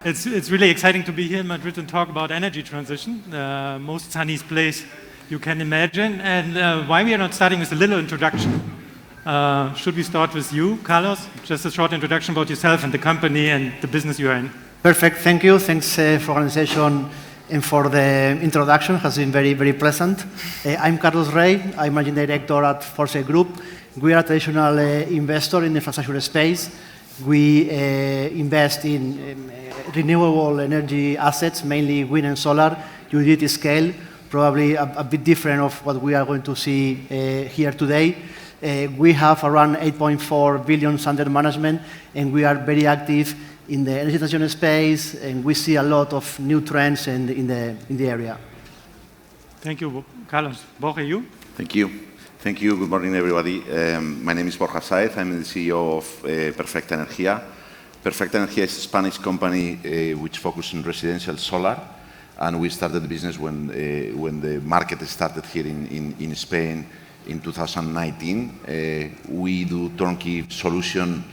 It's really exciting to be here in Madrid and talk about energy transition, most sunniest place you can imagine. And why we are not starting with a little introduction. Should we start with you, Carlos? Just a short introduction about yourself and the company and the business you are in. Perfect, thank you. Thanks for organization and for the introduction. It has been very, very pleasant. I'm Carlos Rey. I'm Managing Director at Foresight Group. We are a traditional investor in the infrastructure space. We invest in renewable energy assets, mainly wind and solar, utility scale, probably a bit different of what we are going to see here today. We have around 8.4 billion under management, and we are very active in the energy transition space, and we see a lot of new trends in the area. Thank you, Carlos. Borja, you? Thank you. Thank you. Good morning, everybody. My name is Borja Saez. I'm the CEO of Perfecta Energía. Perfecta Energía is a Spanish company which focuses on residential solar, and we started the business when the market started here in Spain in 2019. We do turnkey solution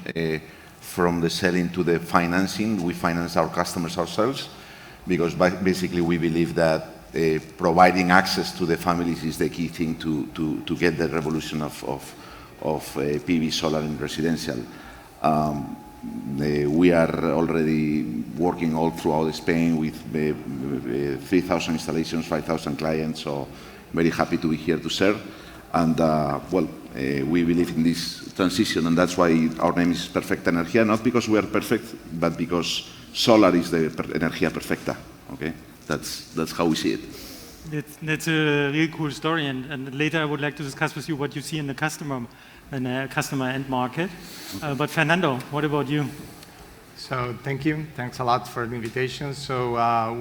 from the selling to the financing. We finance our customers ourselves because basically we believe that providing access to the families is the key thing to get the revolution of PV solar and residential. We are already working all throughout Spain with 3,000 installations, 5,000 clients, so very happy to be here to serve. And we believe in this transition, and that's why our name is Perfecta Energía, not because we are perfect, but because solar is the Energía Perfecta. Okay? That's how we see it. That's a really cool story, and later I would like to discuss with you what you see in the customer end market. But Fernando, what about you? So thank you. Thanks a lot for the invitation. So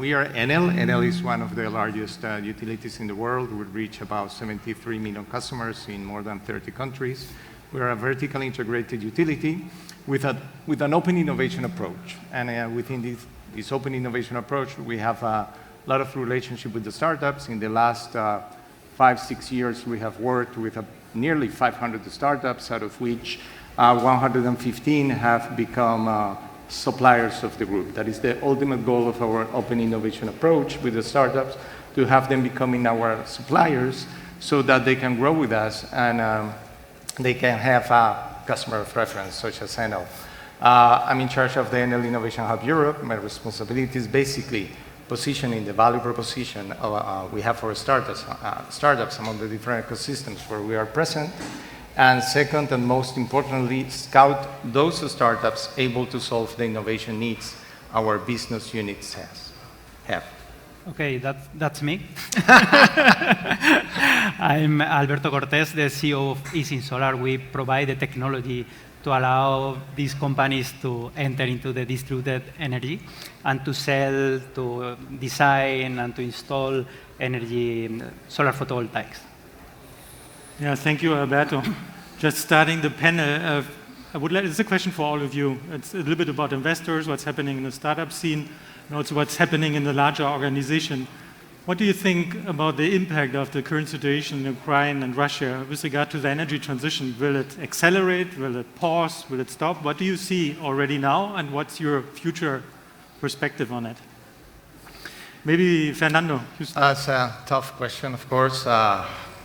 we are Enel. Enel is one of the largest utilities in the world. We reach about 73 million customers in more than 30 countries. We are a vertically integrated utility with an open innovation approach. And within this open innovation approach, we have a lot of relationship with the startups. In the last 5-6 years, we have worked with nearly 500 startups, out of which 115 have become suppliers of the group. That is the ultimate goal of our open innovation approach with the startups, to have them becoming our suppliers so that they can grow with us and they can have a customer preference, such as Enel. I'm in charge of the Enel Innovation Hub Europe. My responsibility is basically positioning the value proposition we have for startups among the different ecosystems where we are present. And second, and most importantly, scout those startups able to solve the innovation needs our business units have. Okay, that's me. I'm Alberto Cortés, the CEO of Isin Solar. We provide the technology to allow these companies to enter into the distributed energy and to sell, to design, and to install energy solar photovoltaics. Yeah, thank you, Alberto. Just starting the panel, it's a question for all of you. It's a little bit about investors, what's happening in the startup scene, and also what's happening in the larger organization. What do you think about the impact of the current situation in Ukraine and Russia with regard to the energy transition? Will it accelerate? Will it pause? Will it stop? What do you see already now, and what's your future perspective on it? Maybe Fernando. That's a tough question, of course.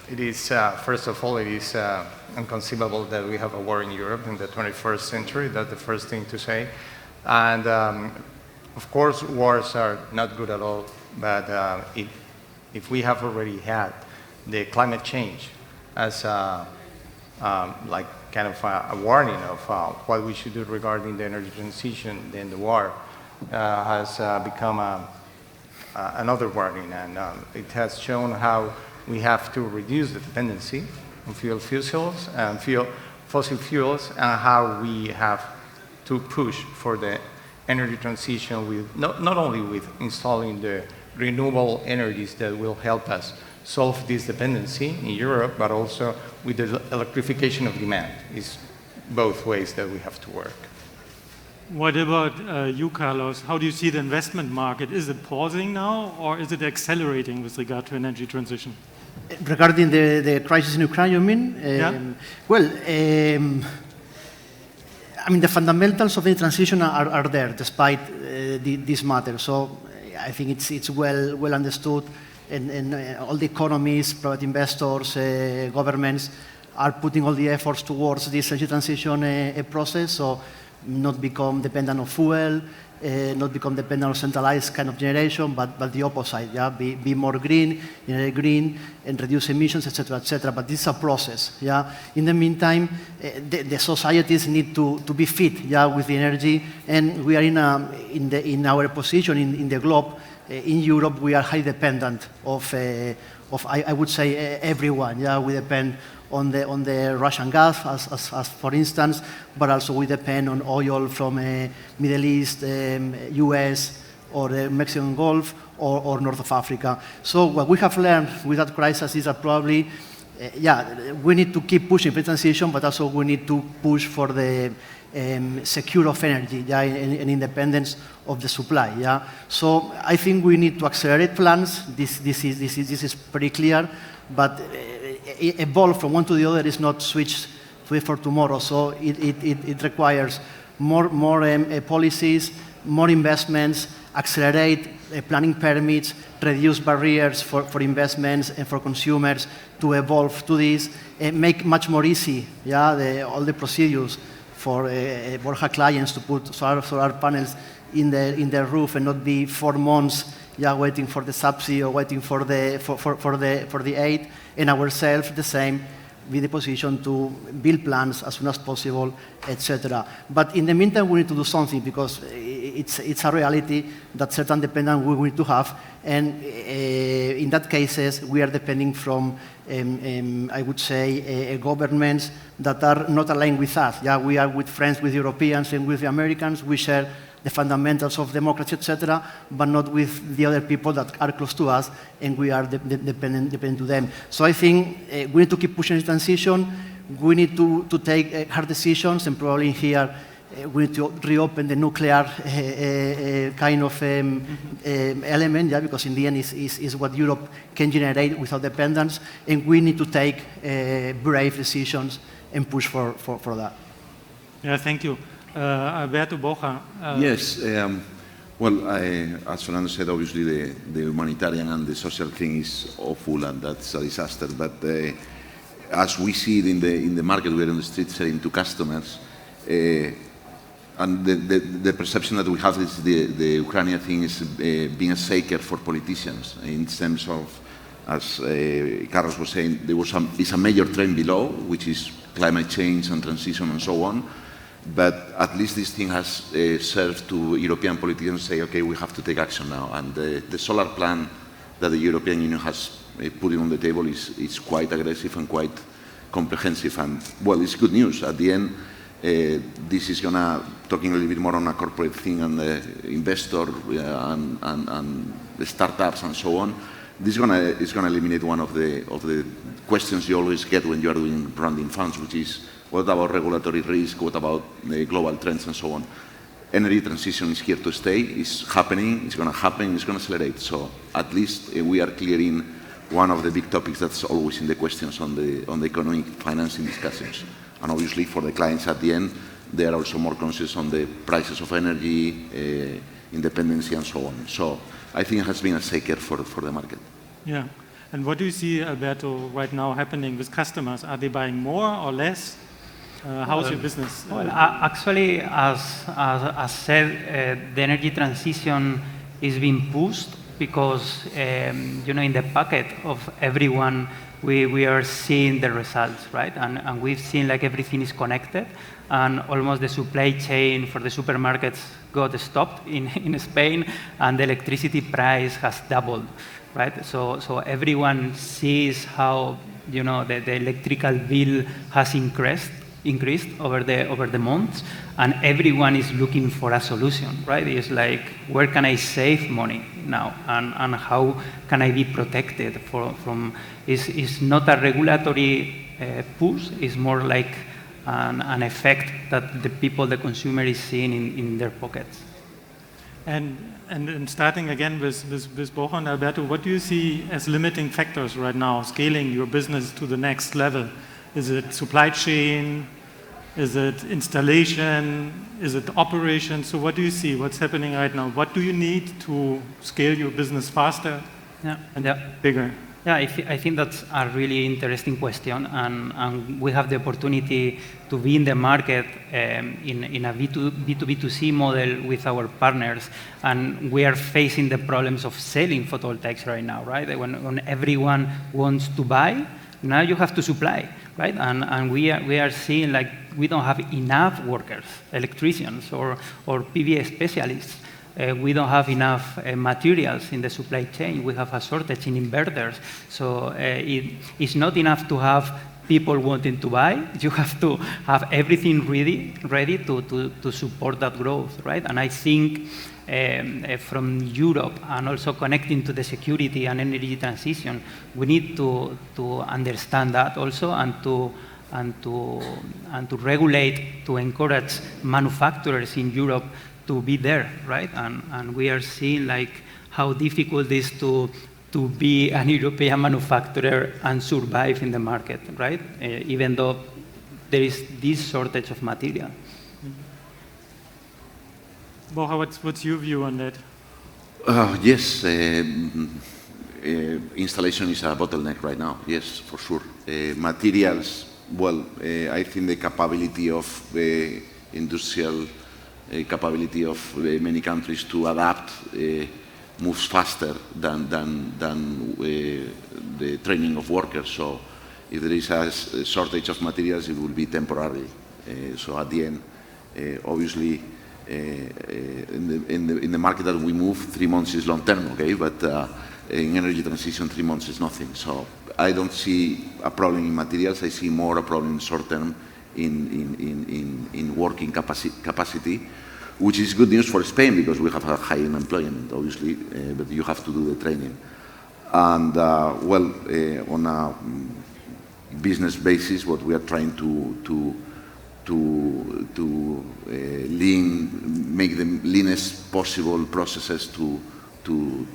It is, first of all, it is inconceivable that we have a war in Europe in the 21st century. That's the first thing to say. And of course, wars are not good at all. But if we have already had the climate change as like kind of a warning of what we should do regarding the energy transition, then the war has become another warning, and it has shown how we have to reduce the dependency on fossil fuels, and how we have to push for the energy transition with not only with installing the renewable energies that will help us solve this dependency in Europe, but also with the electrification of demand. It's both ways that we have to work. What about you, Carlos? How do you see the investment market? Is it pausing now, or is it accelerating with regard to energy transition? Regarding the crisis in Ukraine, you mean? Yeah. Well, I mean, the fundamentals of the transition are there despite this matter. So I think it's well understood, and all the economies, private investors, governments are putting all the efforts towards this energy transition process. So not become dependent on fuel, not become dependent on centralized kind of generation, but the opposite, yeah, be more green, green, and reduce emissions, etc., etc. But this is a process, yeah. In the meantime, the societies need to be fit, yeah, with the energy, and we are in our position in the globe. In Europe, we are highly dependent of I would say everyone, yeah. We depend on the Russian gas, as for instance, but also we depend on oil from Middle East, US, or the Mexican Gulf, or North of Africa. So what we have learned with that crisis is that probably, we need to keep pushing for transition, but also we need to push for the secure of energy, yeah, and independence of the supply, yeah. So I think we need to accelerate plans. This is pretty clear, but evolve from one to the other is not switch to it for tomorrow. So it requires more policies, more investments, accelerate planning permits, reduce barriers for investments and for consumers to evolve to this, make much more easy, yeah, all the procedures for Borja clients to put solar panels in their roof and not be 4 months, yeah, waiting for the subsidy or waiting for the aid, and ourselves the same, be in the position to build plans as soon as possible, etc. But in the meantime, we need to do something because it's a reality that certain dependence we need to have, and in that cases, we are depending from, I would say, governments that are not aligned with us. Yeah, we are with friends with Europeans and with the Americans. We share the fundamentals of democracy, etc., but not with the other people that are close to us, and we are dependent to them. So I think we need to keep pushing the transition. We need to take hard decisions, and probably here we need to reopen the nuclear kind of element, yeah, because in the end is what Europe can generate without dependence, and we need to take brave decisions and push for that. Yeah, thank you. Alberto, Borja. Yes. Well, as Fernando said, obviously the humanitarian and the social thing is awful, and that's a disaster. But as we see it in the market, we're on the street selling to customers, and the perception that we have is the Ukrainian thing is being a shaker for politicians in terms of, as Carlos was saying, it's a major trend below, which is climate change and transition and so on. But at least this thing has served to European politicians to say, okay, we have to take action now. And the solar plan that the European Union has put on the table is quite aggressive and quite comprehensive. And, well, it's good news. At the end, this is going to, talking a little bit more on a corporate thing and the investor and the startups and so on, this is going to eliminate one of the questions you always get when you are doing rounding funds, which is, what about regulatory risk? What about the global trends and so on? Energy transition is here to stay. It's happening. It's going to happen. It's going to accelerate. So at least we are clearing one of the big topics that's always in the questions on the economic financing discussions. And obviously for the clients at the end, they are also more conscious on the prices of energy, independency and so on. So I think it has been a shaker for the market. Yeah. And what do you see, Alberto, right now happening with customers? Are they buying more or less? How's your business? Well, actually, as said, the energy transition is being pushed because, in the pocket of everyone, we are seeing the results, right? And we've seen like everything is connected, and almost the supply chain for the supermarkets got stopped in Spain, and the electricity price has doubled, right? So everyone sees how, the electrical bill has increased over the months, and everyone is looking for a solution, right? It's like, where can I save money now, and how can I be protected from? It's not a regulatory push. It's more like an effect that the consumer is seeing in their pockets. And starting again with Borja and Alberto, what do you see as limiting factors right now, scaling your business to the next level? Is it supply chain, Is it installation? Is it operation? So what do you see? What's happening right now? What do you need to scale your business faster Yeah. and Yeah. bigger? Yeah, I think that's a really interesting question, and we have the opportunity to be in the market in a B2B2C model with our partners, and we are facing the problems of selling photovoltaics right now, right? When everyone wants to buy, now you have to supply, right? And we are seeing like we don't have enough workers, electricians or PV specialists. We don't have enough materials in the supply chain. We have a shortage in inverters. So it's not enough to have people wanting to buy. You have to have everything ready to support that growth, right? And I think from Europe and also connecting to the security and energy transition, we need to understand that also and to regulate, to encourage manufacturers in Europe to be there, right? And we are seeing like how difficult it is to be an European manufacturer and survive in the market, right? Even though there is this shortage of material. Borja, what's your view on that? Yes, installation is a bottleneck right now. Yes, for sure. Materials, well, I think the capability of industrial capability of many countries to adapt moves faster than the training of workers. So if there is a shortage of materials, it will be temporary. So at the end, obviously, in the market that we move, 3 months is long term, okay? But in energy transition, 3 months is nothing. So I don't see a problem in materials. I see more a problem in short term in working capacity, which is good news for Spain because we have a high unemployment, obviously, but you have to do the training. And on a business basis, what we are trying to make the leanest possible processes to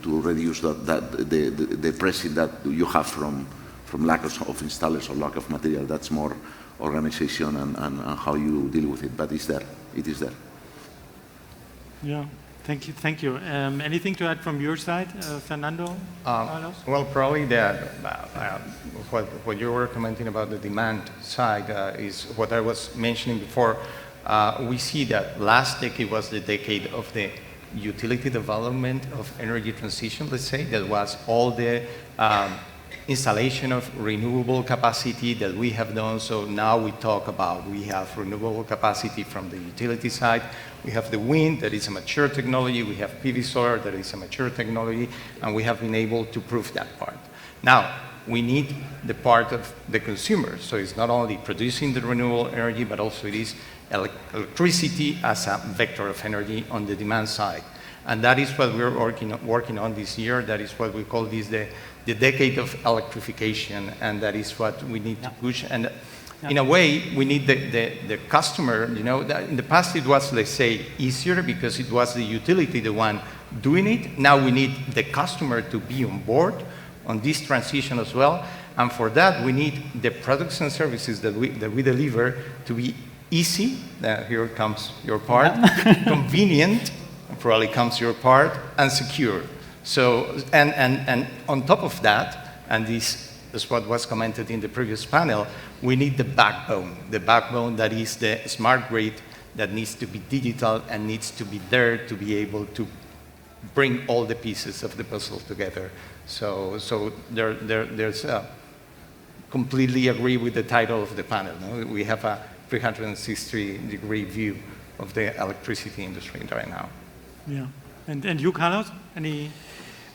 reduce the pressing that you have from lack of installers or lack of material. That's more organization and how you deal with it, but it's there. It is there. Yeah, thank you. Anything to add from your side, Fernando? Carlos? Well, probably that what you were commenting about the demand side is what I was mentioning before. We see that last decade was the decade of the utility development of energy transition, let's say. That was all the installation of renewable capacity that we have done. So now we talk about we have renewable capacity from the utility side. We have the wind, that is a mature technology. We have PV solar, that is a mature technology. And we have been able to prove that part. Now, we need the part of the consumer. So it's not only producing the renewable energy, but also it is electricity as a vector of energy on the demand side. And that is what we're working on this year. That is what we call this the decade of electrification, and that is what we need to push. And in a way, we need the customer, you know, in the past it was, let's say, easier because it was the utility, the one doing it. Now we need the customer to be on board on this transition as well. And for that, we need the products and services that we deliver to be easy, here comes your part, convenient, probably comes your part, and secure. So, and on top of that, and this is what was commented in the previous panel, we need the backbone that is the smart grid that needs to be digital and needs to be there to be able to bring all the pieces of the puzzle together. So there's completely agree with the title of the panel. No? We have a 360-degree view of the electricity industry right now. Yeah. And you, Carlos? Any?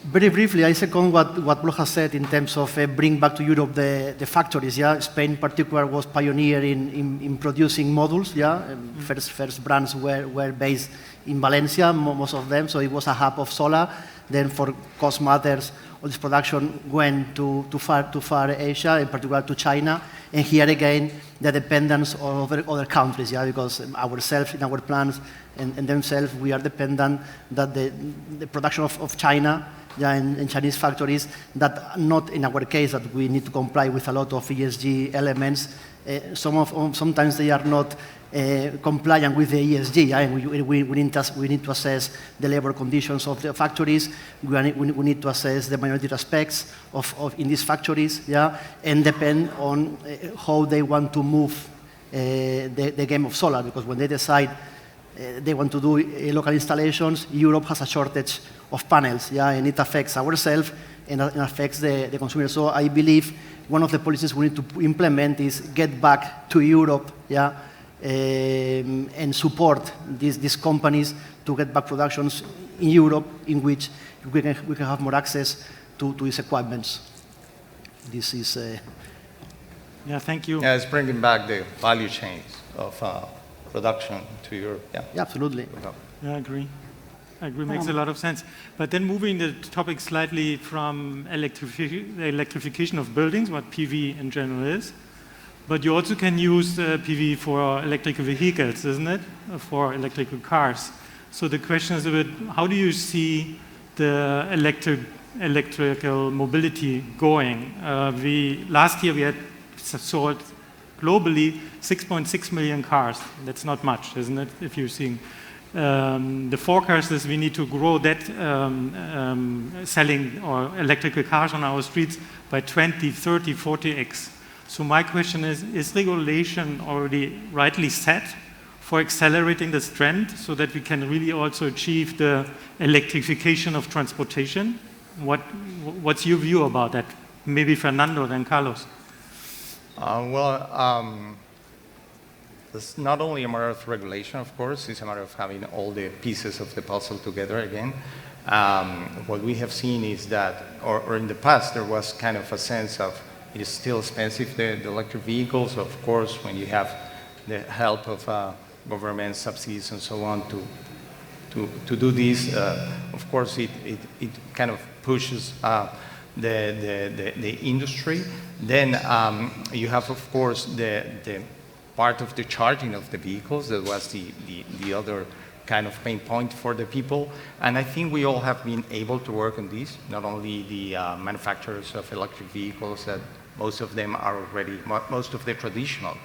Very briefly, I second what Borja said in terms of bring back to Europe the factories. Yeah, Spain in particular was pioneer in producing modules. Yeah, first brands were based in Valencia, most of them. So it was a hub of solar. Then for cost matters, all this production went to far Asia, in particular to China. And here again, the dependence of other countries. Yeah, because ourselves in our plants and themselves, we are dependent that the production of China. Yeah, in Chinese factories, that not in our case that we need to comply with a lot of ESG elements, sometimes they are not compliant with the ESG. We need to assess the labor conditions of the factories. We need to assess the minority aspects in these factories, and depend on how they want to move the game of solar, because when they decide they want to do local installations, Europe has a shortage of panels, and it affects ourselves and affects the consumer. So I believe one of the policies we need to implement is get back to Europe, and support these companies to get back productions in Europe, in which we can have more access to these equipments. This is. Yeah, thank you. Yeah, it's bringing back the value chains of production to Europe. Yeah, absolutely. Yeah, I agree. Makes a lot of sense. But then moving the topic slightly from the electrification of buildings, what PV in general is, but you also can use PV for electric vehicles, isn't it? For electrical cars. So the question is a bit, how do you see the electrical mobility going? Last year we had sold globally 6.6 million cars. That's not much, isn't it? If you're seeing the forecast is we need to grow that selling or electrical cars on our streets by 20, 30, 40x. So my question is regulation already rightly set for accelerating this trend so that we can really also achieve the electrification of transportation? What's your view about that? Maybe Fernando, then Carlos. It's not only a matter of regulation, of course, it's a matter of having all the pieces of the puzzle together again. What we have seen is that, or in the past, there was kind of a sense of it is still expensive, the electric vehicles. Of course, when you have the help of government subsidies and so on to do this, of course, it kind of pushes the industry. Then you have, of course, the part of the charging of the vehicles. That was the other kind of pain point for the people. And I think we all have been able to work on this, not only the manufacturers of electric vehicles, that most of them are already, most of the traditional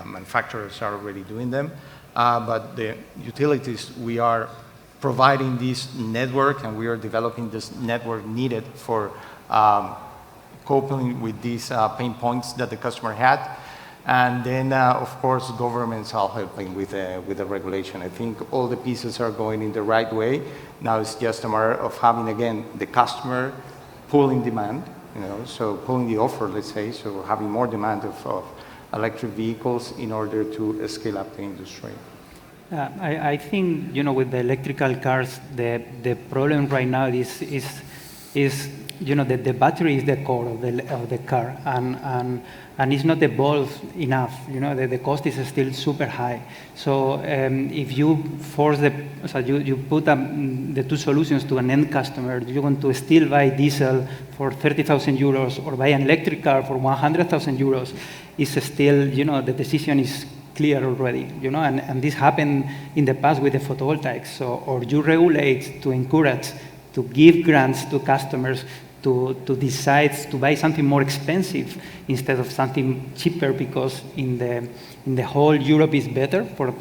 manufacturers are already doing them, but the utilities, we are providing this network, and we are developing this network needed for coping with these pain points that the customer had. And then, of course, governments are helping with the regulation. I think all the pieces are going in the right way. Now it's just a matter of having, again, the customer pulling demand, so pulling the offer, let's say, so having more demand of electric vehicles in order to scale up the industry. I think, with the electrical cars, the problem right now is the battery is the core of the car, and it's not evolved enough. The cost is still super high. So if you force you put the two solutions to an end customer, you're going to still buy diesel for 30,000 euros or buy an electric car for 100,000 euros. It's still, the decision is clear already, and this happened in the past with the photovoltaics. So, or you regulate to encourage, to give grants to customers to decide to buy something more expensive instead of something cheaper, because in the whole Europe is better for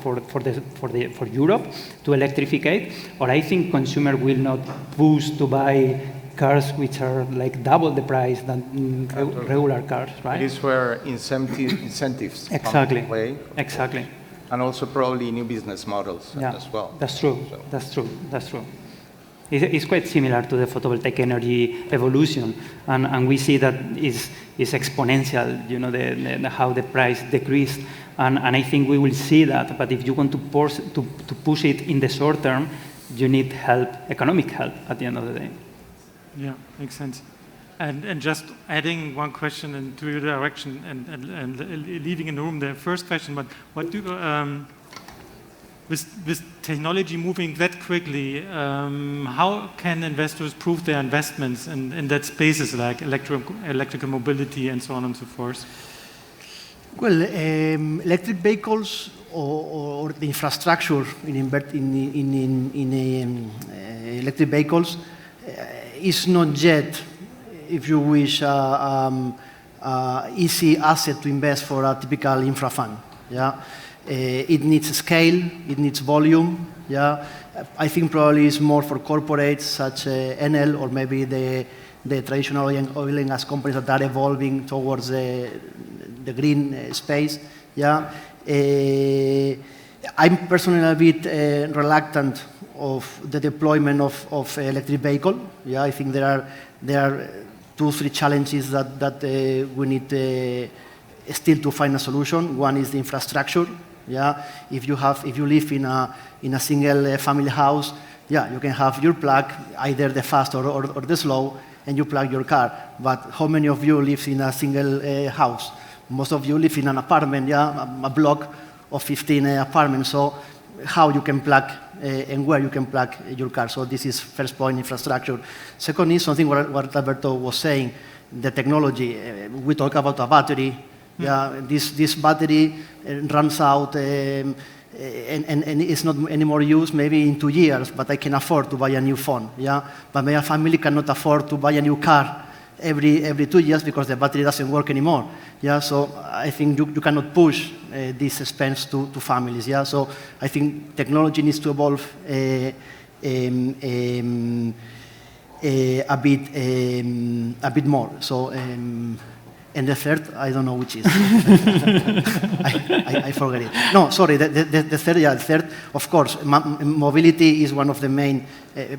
Europe to electrify. Or I think consumer will not push to buy cars which are like double the price than regular cars, right? It is where incentives exactly come into play. Exactly. And also probably new business models as well. That's true. So. That's true. It's quite similar to the photovoltaic energy evolution, and we see that is exponential. How the price decreased, and I think we will see that. But if you want to push it in the short term, you need help, economic help, at the end of the day. Yeah, makes sense. And just adding one question into your direction and leaving in the room the first question, but what do with technology moving that quickly, how can investors prove their investments in that spaces like electrical mobility and so on and so forth? Well, electric vehicles or the infrastructure in electric vehicles is not yet, if you wish, a easy asset to invest for a typical infra fund. Yeah? It needs scale, it needs volume. Yeah? I think probably it's more for corporates such Enel or maybe the traditional oil and gas companies that are evolving towards the green space. Yeah? I'm personally a bit reluctant of the deployment of electric vehicle. Yeah, I think there are 2-3 challenges that we need still to find a solution. One is the infrastructure. Yeah, if you live in a single family house, yeah, you can have your plug, either the fast or the slow, and you plug your car. But how many of you live in a single house? Most of you live in an apartment, yeah, a block of 15 apartments. So how you can plug and where you can plug your car. So this is first point, infrastructure. Second is something what Alberto was saying, the technology. We talk about a battery. Yeah, this battery runs out and it's not anymore used maybe in 2 years, but I can afford to buy a new phone. Yeah, but my family cannot afford to buy a new car every 2 years because the battery doesn't work anymore. Yeah, so I think you cannot push this expense to families. Yeah, so I think technology needs to evolve a bit more. So. And the third, I don't know which is. I forget it. No, sorry, the third, yeah, the third, of course, mobility is one of the main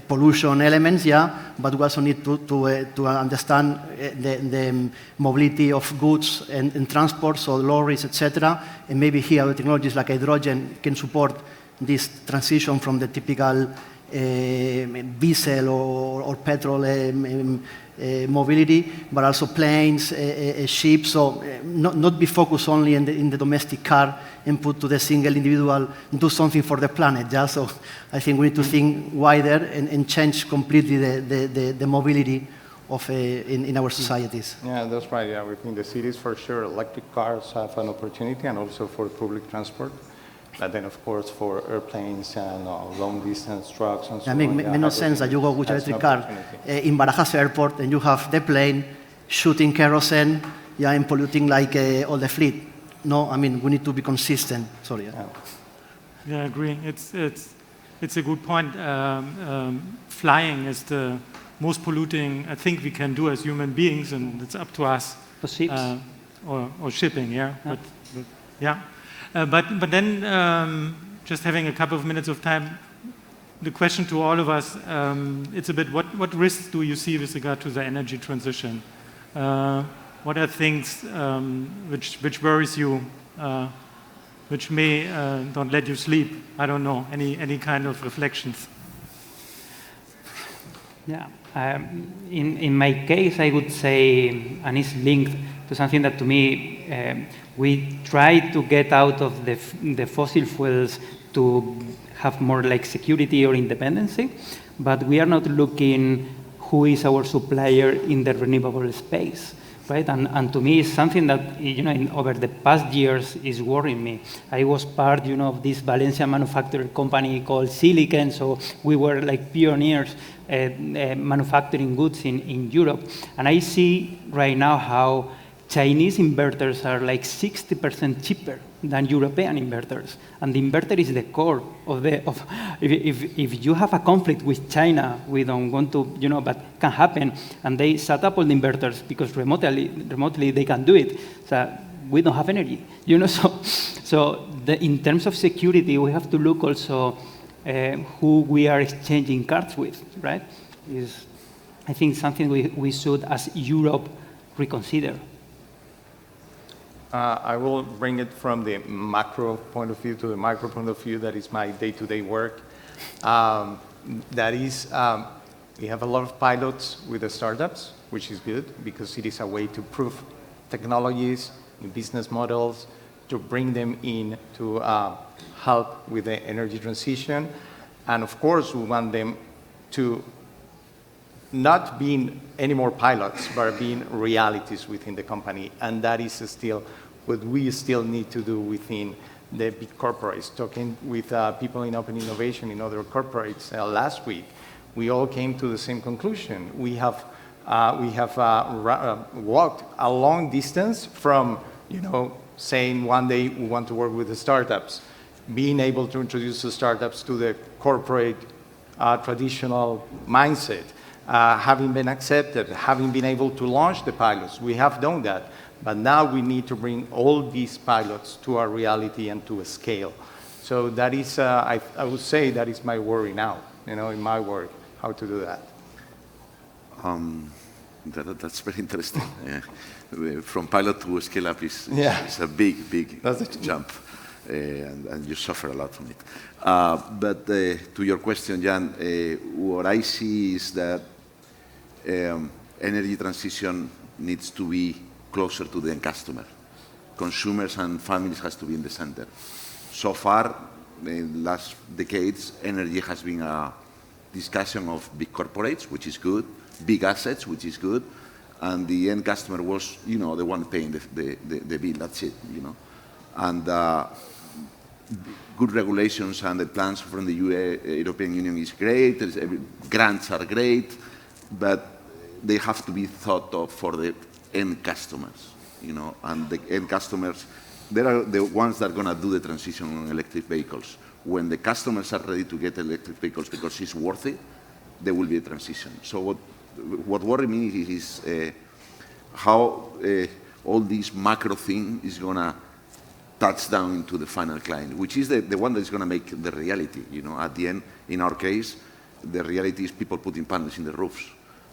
pollution elements, yeah, but we also need to understand the mobility of goods and transport, so lorries, etc. And maybe here the technologies like hydrogen can support this transition from the typical diesel or petrol mobility, but also planes, ships, so not be focused only in the domestic car and put to the single individual, do something for the planet. Yeah? So I think we need to think wider and change completely the mobility of in our societies. Yeah, that's right. Yeah, within the cities, for sure, electric cars have an opportunity, and also for public transport. But then, of course, for airplanes and long-distance trucks and so on. It makes no sense that you go with an electric car in Barajas Airport and you have the plane shooting kerosene, yeah, and polluting like all the fleet. No, I mean, we need to be consistent. Sorry. Yeah, I agree. It's a good point. Flying is the most polluting I think we can do as human beings, and it's up to us. For ships. Or shipping, yeah. But yeah. But then, just having a couple of minutes of time, the question to all of us, it's a bit, what risks do you see with regard to the energy transition? What are things which worries you, which may don't let you sleep? I don't know, any kind of reflections? Yeah, in my case, I would say, and it's linked to something that to me, we try to get out of the fossil fuels to have more like security or independency, but we are not looking who is our supplier in the renewable space, right? And to me, it's something that, over the past years is worrying me. I was part, of this Valencia manufacturing company called Silicon, so we were like pioneers manufacturing goods in Europe. And I see right now how Chinese inverters are like 60% cheaper than European inverters. And the inverter is the core of if you have a conflict with China, we don't want to, but can happen, and they set up all the inverters because remotely they can do it. So we don't have energy, So in terms of security, we have to look also who we are exchanging cards with, right? Is I think something we should, as Europe, reconsider. I will bring it from the macro point of view to the micro point of view. That is my day-to-day work. That is, we have a lot of pilots with the startups, which is good because it is a way to prove technologies, new business models, to bring them in to help with the energy transition. And of course, we want them to not being any more pilots, but being realities within the company. And that is still what we still need to do within the big corporates. Talking with people in open innovation in other corporates last week, we all came to the same conclusion. We have we have walked a long distance from, saying one day we want to work with the startups, being able to introduce the startups to the corporate traditional mindset, having been accepted, having been able to launch the pilots. We have done that, but now we need to bring all these pilots to our reality and to a scale. So that is, I would say that is my worry now, in my work, how to do that. That's very interesting. From pilot to scale up is a big jump, and you suffer a lot from it. But to your question, Jan, what I see is that energy transition needs to be closer to the end customer. Consumers and families has to be in the center. So far, in the last decades, energy has been a discussion of big corporates, which is good, big assets, which is good, and the end customer was, the one paying the bill. That's it, And good regulations and the plans from the European Union is great. Grants are great, but they have to be thought of for the end customers, And the end customers, they are the ones that are going to do the transition on electric vehicles. When the customers are ready to get electric vehicles because it's worth it, there will be a transition. So what worries me is how all this macro thing is going to touch down into the final client, which is the one that is going to make the reality. At the end, in our case, the reality is people putting panels in the roofs.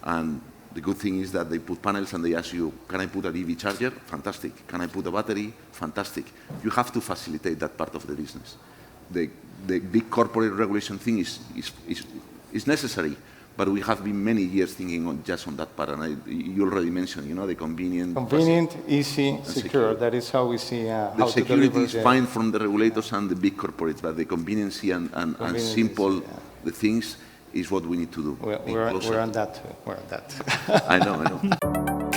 And the good thing is that they put panels and they ask you, can I put an EV charger? Fantastic. Can I put a battery? Fantastic. You have to facilitate that part of the business. The big corporate regulation thing is necessary, but we have been many years thinking just on that part. And you already mentioned, the convenient. Convenient, easy, secure. That is how we see how the to security deliver is fine from the regulators and the big corporates, but the convenience and simple the things is what we need to do. We're on that. We're on that. I know.